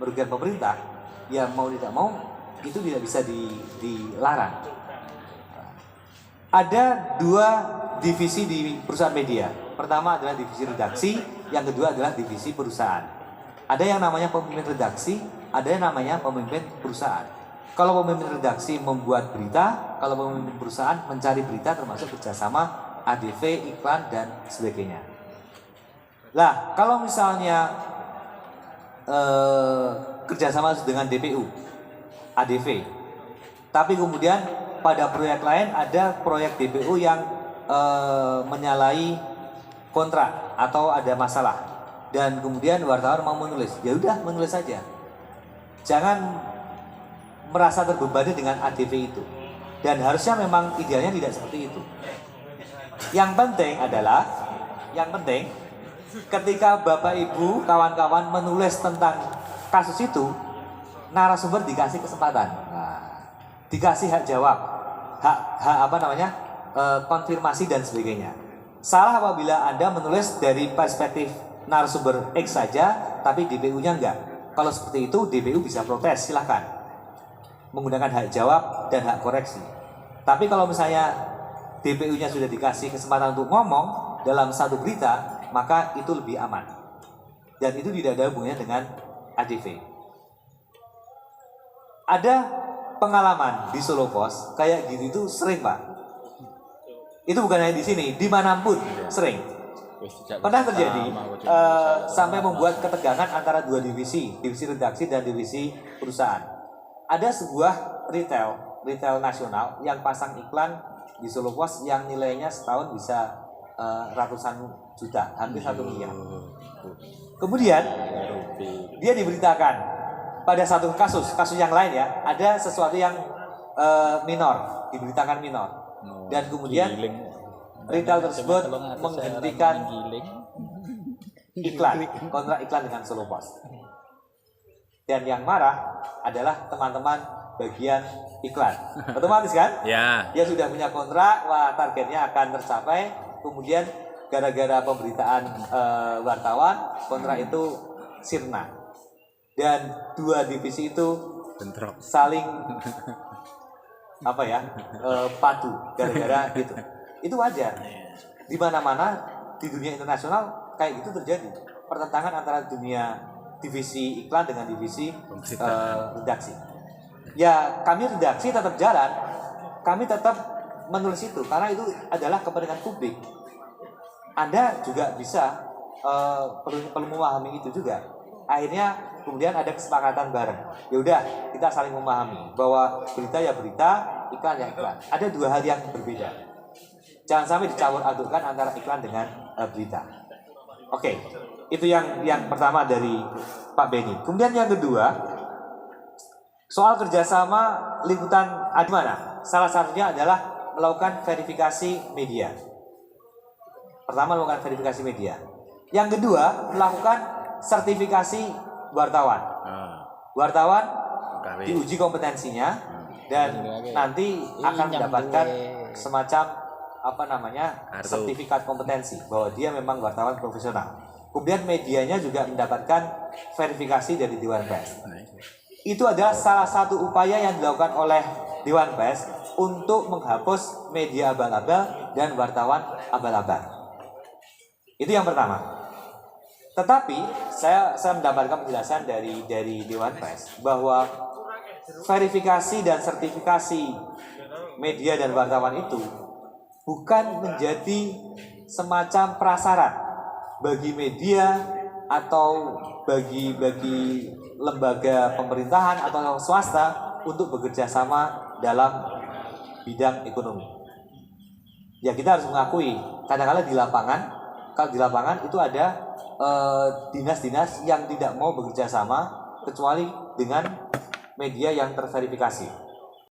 merugikan pemerintah, ya mau tidak mau itu tidak bisa dilarang. Ada dua divisi di perusahaan media. Pertama adalah divisi redaksi, yang kedua adalah divisi perusahaan. Ada yang namanya pemimpin redaksi, ada yang namanya pemimpin perusahaan. Kalau pemimpin redaksi membuat berita, kalau pemimpin perusahaan mencari berita termasuk kerjasama ADV, iklan, dan sebagainya. Lah, kalau misalnya kerjasama dengan DPU, ADV, tapi kemudian pada proyek lain ada proyek DPU yang menyalahi kontrak atau ada masalah, dan kemudian wartawan mau menulis, ya udah menulis saja. Jangan merasa terbebani dengan ADV itu, dan harusnya memang idealnya tidak seperti itu. Yang penting ketika Bapak Ibu kawan-kawan menulis tentang kasus itu, narasumber dikasih kesempatan, dikasih hak jawab, konfirmasi dan sebagainya. Salah apabila Anda menulis dari perspektif narasumber X saja, tapi DPU-nya enggak. Kalau seperti itu, DPU bisa protes, silahkan menggunakan hak jawab dan hak koreksi. Tapi kalau misalnya DPU-nya sudah dikasih kesempatan untuk ngomong dalam satu berita, maka itu lebih aman. Dan itu tidak ada hubungannya dengan ADV. Ada pengalaman di Solo Pos kayak gini itu sering, Pak. Itu bukan hanya di sini, dimanapun sering. Pernah terjadi sampai membuat ketegangan antara dua divisi redaksi dan divisi perusahaan. Ada sebuah retail nasional yang pasang iklan di Solo Pos yang nilainya setahun bisa ratusan juta, hampir 1 miliar. Kemudian dia diberitakan pada satu kasus yang lain ya, ada sesuatu yang minor, diberitakan minor, dan kemudian retail tersebut menghentikan kontrak iklan dengan Solo Pos. Dan yang marah adalah teman-teman bagian iklan. Otomatis kan? Ya. Dia sudah punya kontrak, wah targetnya akan tercapai. Kemudian gara-gara pemberitaan wartawan, kontrak itu sirna. Dan dua divisi itu bentrok, saling padu gara-gara gitu. Itu wajar. Di mana-mana di dunia internasional kayak gitu terjadi. Pertentangan antara dunia divisi iklan dengan divisi redaksi. Ya, kami redaksi tetap jalan. Kami tetap menulis itu karena itu adalah kepentingan publik. Anda juga bisa perlu memahami itu juga. Akhirnya kemudian ada kesepakatan bareng. Ya udah, kita saling memahami bahwa berita ya berita, iklan ya iklan. Ada dua hal yang berbeda. Jangan sampai dicampur adukkan antara iklan dengan berita. Oke, itu yang pertama dari Pak Beni. Kemudian yang kedua, soal kerjasama liputan mana? Salah satunya adalah melakukan verifikasi media. Pertama, melakukan verifikasi media. Yang kedua, melakukan sertifikasi wartawan. Wartawan diuji kompetensinya dan nanti akan mendapatkan semacam sertifikat kompetensi bahwa dia memang wartawan profesional. Kemudian medianya juga mendapatkan verifikasi dari Dewan Pers. Itu adalah salah satu upaya yang dilakukan oleh Dewan Pers untuk menghapus media abal-abal dan wartawan abal-abal. Itu yang pertama. Tetapi saya mendapatkan penjelasan dari Dewan Pers bahwa verifikasi dan sertifikasi media dan wartawan itu bukan menjadi semacam prasyarat bagi media atau bagi lembaga pemerintahan atau swasta untuk bekerja sama dalam bidang ekonomi. Ya, kita harus mengakui kadang-kadang di lapangan itu ada dinas-dinas yang tidak mau bekerja sama kecuali dengan media yang terverifikasi.